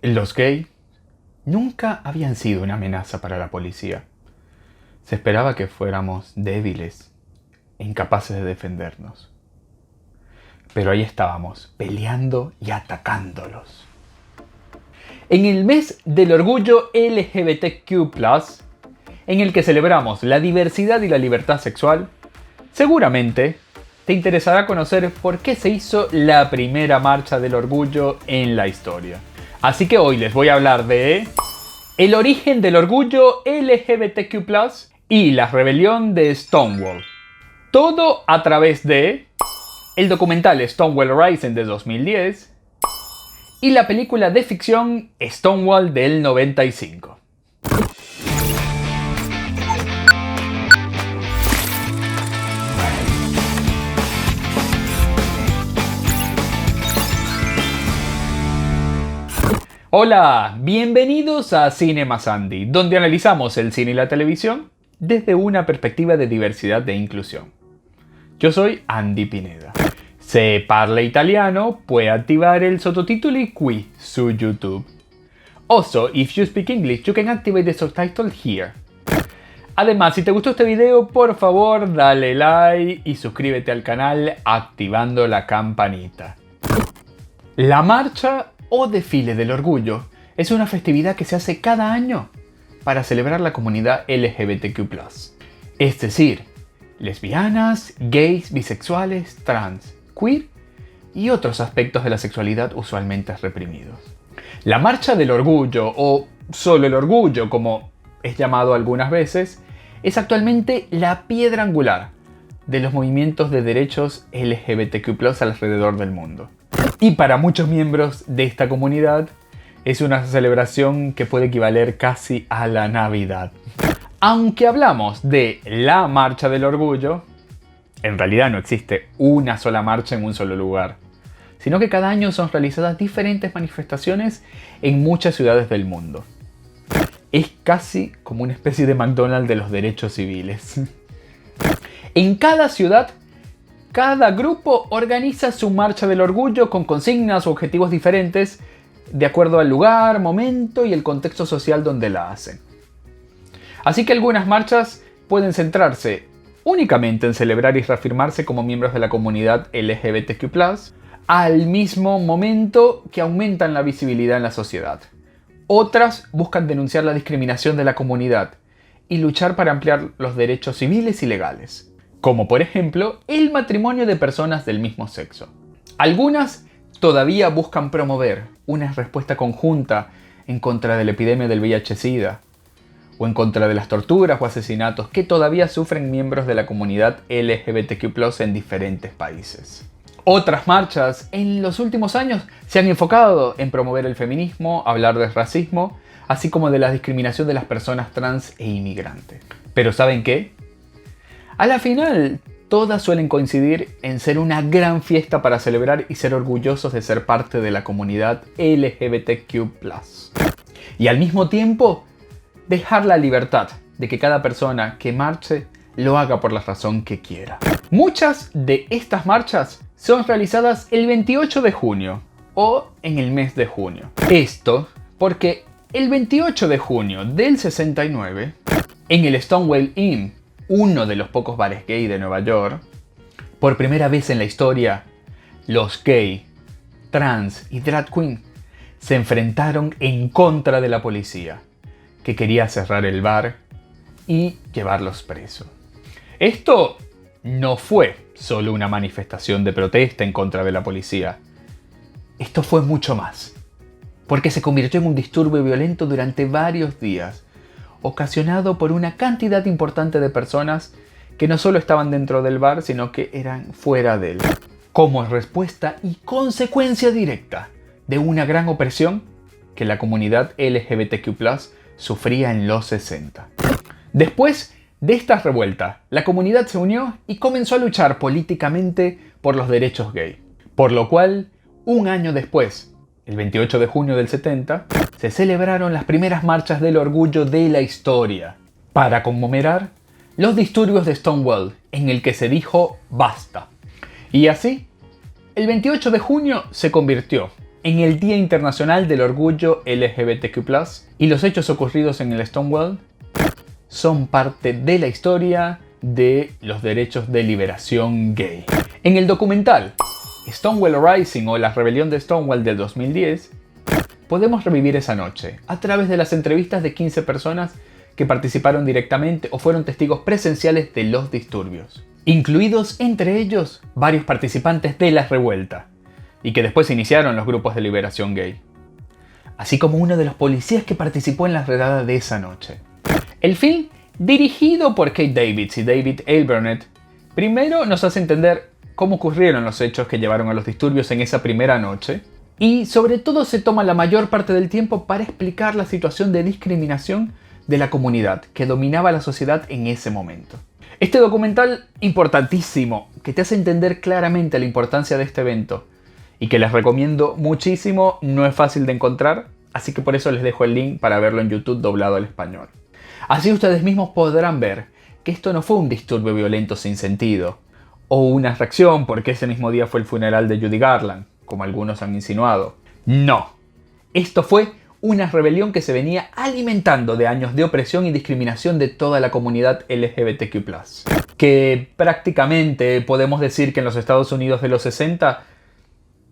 Los gay nunca habían sido una amenaza para la policía. Se esperaba que fuéramos débiles e incapaces de defendernos. Pero ahí estábamos, peleando y atacándolos. En el mes del orgullo LGBTQ+, en el que celebramos la diversidad y la libertad sexual, seguramente te interesará conocer por qué se hizo la primera marcha del orgullo en la historia. Así que hoy les voy a hablar de el origen del orgullo LGBTQ+, y la rebelión de Stonewall. Todo a través de el documental Stonewall Rising de 2010 y la película de ficción Stonewall del 95. Hola, bienvenidos a Cinema Sandy, donde analizamos el cine y la televisión desde una perspectiva de diversidad e inclusión. Yo soy Andy Pineda. Se parla italiano, puede activar el sottotitoli qui su YouTube. Also, if you speak English, you can activate the subtitle here. Además, si te gustó este video, por favor dale like y suscríbete al canal activando la campanita. La marcha o desfile del orgullo es una festividad que se hace cada año para celebrar la comunidad LGBTQ+. Es decir, lesbianas, gays, bisexuales, trans, queer y otros aspectos de la sexualidad usualmente reprimidos. La marcha del orgullo, o solo el orgullo como es llamado algunas veces, es actualmente la piedra angular de los movimientos de derechos LGBTQ+ alrededor del mundo. Y para muchos miembros de esta comunidad es una celebración que puede equivaler casi a la Navidad. Aunque hablamos de la marcha del orgullo, en realidad no existe una sola marcha en un solo lugar, sino que cada año son realizadas diferentes manifestaciones en muchas ciudades del mundo. Es casi como una especie de McDonald's de los derechos civiles. En cada ciudad, cada grupo organiza su marcha del orgullo con consignas o objetivos diferentes de acuerdo al lugar, momento y el contexto social donde la hacen. Así que algunas marchas pueden centrarse únicamente en celebrar y reafirmarse como miembros de la comunidad LGBTQ+, al mismo momento que aumentan la visibilidad en la sociedad. Otras buscan denunciar la discriminación de la comunidad y luchar para ampliar los derechos civiles y legales, como por ejemplo el matrimonio de personas del mismo sexo. Algunas todavía buscan promover una respuesta conjunta en contra de la epidemia del VIH-Sida, o en contra de las torturas o asesinatos que todavía sufren miembros de la comunidad LGBTQ+ en diferentes países. Otras marchas en los últimos años se han enfocado en promover el feminismo, hablar del racismo, así como de la discriminación de las personas trans e inmigrantes. Pero ¿saben qué? A la final, todas suelen coincidir en ser una gran fiesta para celebrar y ser orgullosos de ser parte de la comunidad LGBTQ+. Y al mismo tiempo, dejar la libertad de que cada persona que marche lo haga por la razón que quiera. Muchas de estas marchas son realizadas el 28 de junio o en el mes de junio. Esto porque el 28 de junio del 69, en el Stonewall Inn, uno de los pocos bares gay de Nueva York, por primera vez en la historia, los gay, trans y drag queen se enfrentaron en contra de la policía, que quería cerrar el bar y llevarlos presos. Esto no fue solo una manifestación de protesta en contra de la policía. Esto fue mucho más, porque se convirtió en un disturbio violento durante varios días, ocasionado por una cantidad importante de personas que no solo estaban dentro del bar, sino que eran fuera de él, como respuesta y consecuencia directa de una gran opresión que la comunidad LGBTQ+ sufría en los 60. Después de esta revuelta, la comunidad se unió y comenzó a luchar políticamente por los derechos gay, por lo cual, un año después, el 28 de junio del 70, se celebraron las primeras marchas del orgullo de la historia para conmemorar los disturbios de Stonewall, en el que se dijo basta. Y así, el 28 de junio se convirtió en el Día Internacional del Orgullo LGBTQ+, y los hechos ocurridos en el Stonewall son parte de la historia de los derechos de liberación gay. En el documental Stonewall Rising o la rebelión de Stonewall del 2010, podemos revivir esa noche a través de las entrevistas de 15 personas que participaron directamente o fueron testigos presenciales de los disturbios, incluidos entre ellos varios participantes de la revuelta, y que después iniciaron los grupos de liberación gay, así como uno de los policías que participó en la redada de esa noche. El film, dirigido por Kate Davids y David Abernethy, primero nos hace entender cómo ocurrieron los hechos que llevaron a los disturbios en esa primera noche, y sobre todo se toma la mayor parte del tiempo para explicar la situación de discriminación de la comunidad que dominaba la sociedad en ese momento. Este documental importantísimo, que te hace entender claramente la importancia de este evento y que les recomiendo muchísimo, no es fácil de encontrar, así que por eso les dejo el link para verlo en YouTube doblado al español. Así ustedes mismos podrán ver que esto no fue un disturbio violento sin sentido, o una reacción porque ese mismo día fue el funeral de Judy Garland, como algunos han insinuado. No, esto fue una rebelión que se venía alimentando de años de opresión y discriminación de toda la comunidad LGBTQ+, que prácticamente podemos decir que en los Estados Unidos de los 60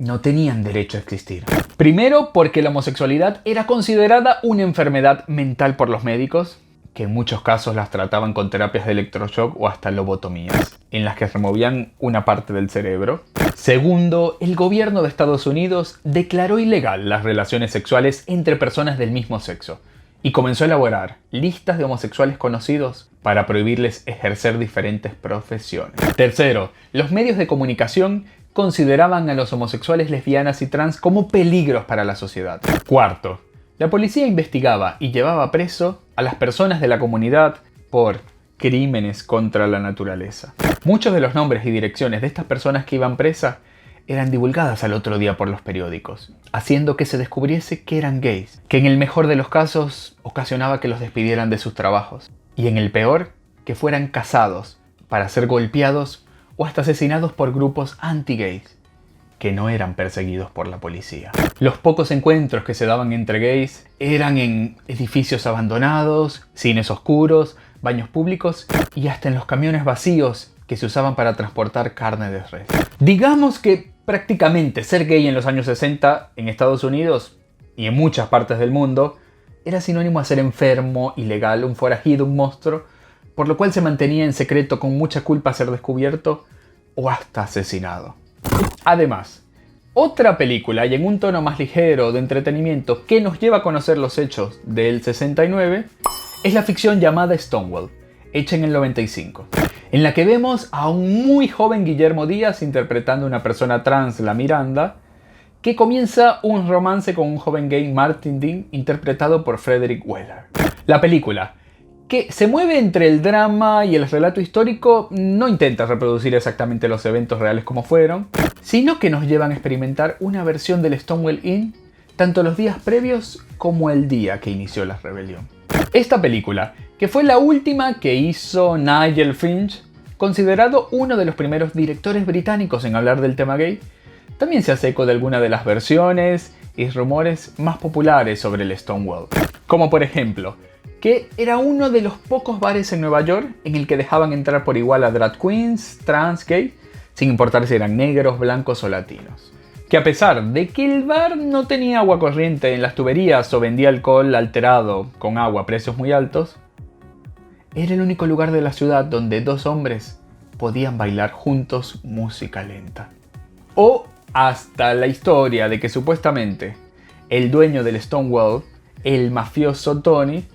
no tenían derecho a existir. Primero porque la homosexualidad era considerada una enfermedad mental por los médicos, que en muchos casos las trataban con terapias de electroshock o hasta lobotomías, en las que removían una parte del cerebro. Segundo, el gobierno de Estados Unidos declaró ilegal las relaciones sexuales entre personas del mismo sexo y comenzó a elaborar listas de homosexuales conocidos para prohibirles ejercer diferentes profesiones. Tercero, los medios de comunicación consideraban a los homosexuales, lesbianas y trans como peligros para la sociedad. Cuarto, la policía investigaba y llevaba preso a las personas de la comunidad por crímenes contra la naturaleza. Muchos de los nombres y direcciones de estas personas que iban presas eran divulgadas al otro día por los periódicos, haciendo que se descubriese que eran gays, que en el mejor de los casos ocasionaba que los despidieran de sus trabajos, y en el peor, que fueran cazados para ser golpeados o hasta asesinados por grupos anti-gays, que no eran perseguidos por la policía. Los pocos encuentros que se daban entre gays eran en edificios abandonados, cines oscuros, baños públicos y hasta en los camiones vacíos que se usaban para transportar carne de res. Digamos que prácticamente ser gay en los años 60 en Estados Unidos y en muchas partes del mundo era sinónimo a ser enfermo, ilegal, un forajido, un monstruo, por lo cual se mantenía en secreto con mucha culpa a ser descubierto o hasta asesinado. Además, otra película y en un tono más ligero de entretenimiento que nos lleva a conocer los hechos del 69 es la ficción llamada Stonewall, hecha en el 95, en la que vemos a un muy joven Guillermo Díaz interpretando a una persona trans, la Miranda, que comienza un romance con un joven gay, Martin Dean, interpretado por Frederick Weller. La película, que se mueve entre el drama y el relato histórico, no intenta reproducir exactamente los eventos reales como fueron, sino que nos llevan a experimentar una versión del Stonewall Inn tanto los días previos como el día que inició la rebelión. Esta película, que fue la última que hizo Nigel Finch, considerado uno de los primeros directores británicos en hablar del tema gay, también se hace eco de algunas de las versiones y rumores más populares sobre el Stonewall, como por ejemplo, que era uno de los pocos bares en Nueva York en el que dejaban entrar por igual a drag queens, trans, gay, sin importar si eran negros, blancos o latinos. Que a pesar de que el bar no tenía agua corriente en las tuberías o vendía alcohol alterado con agua a precios muy altos, era el único lugar de la ciudad donde dos hombres podían bailar juntos música lenta. O hasta la historia de que supuestamente el dueño del Stonewall, el mafioso Tony,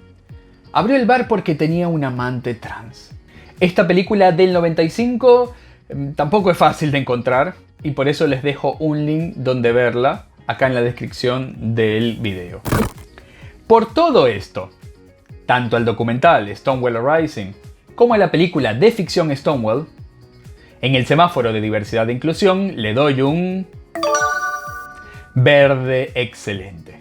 abrió el bar porque tenía un amante trans. Esta película del 95 tampoco es fácil de encontrar y por eso les dejo un link donde verla acá en la descripción del video. Por todo esto, tanto al documental Stonewall Rising como a la película de ficción Stonewall, en el semáforo de diversidad e inclusión le doy un verde excelente.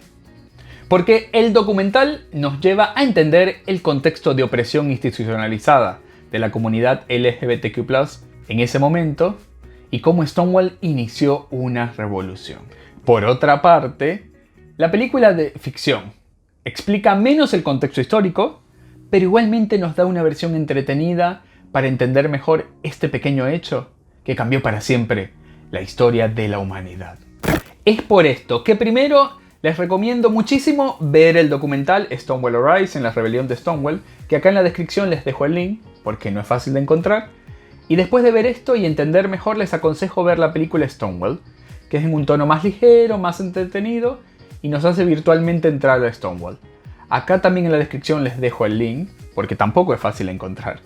Porque el documental nos lleva a entender el contexto de opresión institucionalizada de la comunidad LGBTQ+ en ese momento y cómo Stonewall inició una revolución. Por otra parte, la película de ficción explica menos el contexto histórico, pero igualmente nos da una versión entretenida para entender mejor este pequeño hecho que cambió para siempre la historia de la humanidad. Es por esto que primero les recomiendo muchísimo ver el documental Stonewall Arise en la rebelión de Stonewall, que acá en la descripción les dejo el link, porque no es fácil de encontrar. Y después de ver esto y entender mejor, les aconsejo ver la película Stonewall, que es en un tono más ligero, más entretenido, y nos hace virtualmente entrar a Stonewall. Acá también en la descripción les dejo el link, porque tampoco es fácil de encontrar.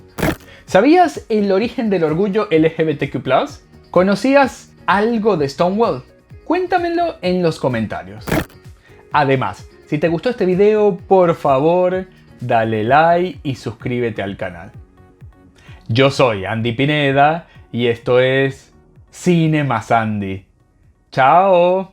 ¿Sabías el origen del orgullo LGBTQ+? ¿Conocías algo de Stonewall? Cuéntamelo en los comentarios. Además, si te gustó este video, por favor, dale like y suscríbete al canal. Yo soy Andy Pineda y esto es Cine más Andy. ¡Chao!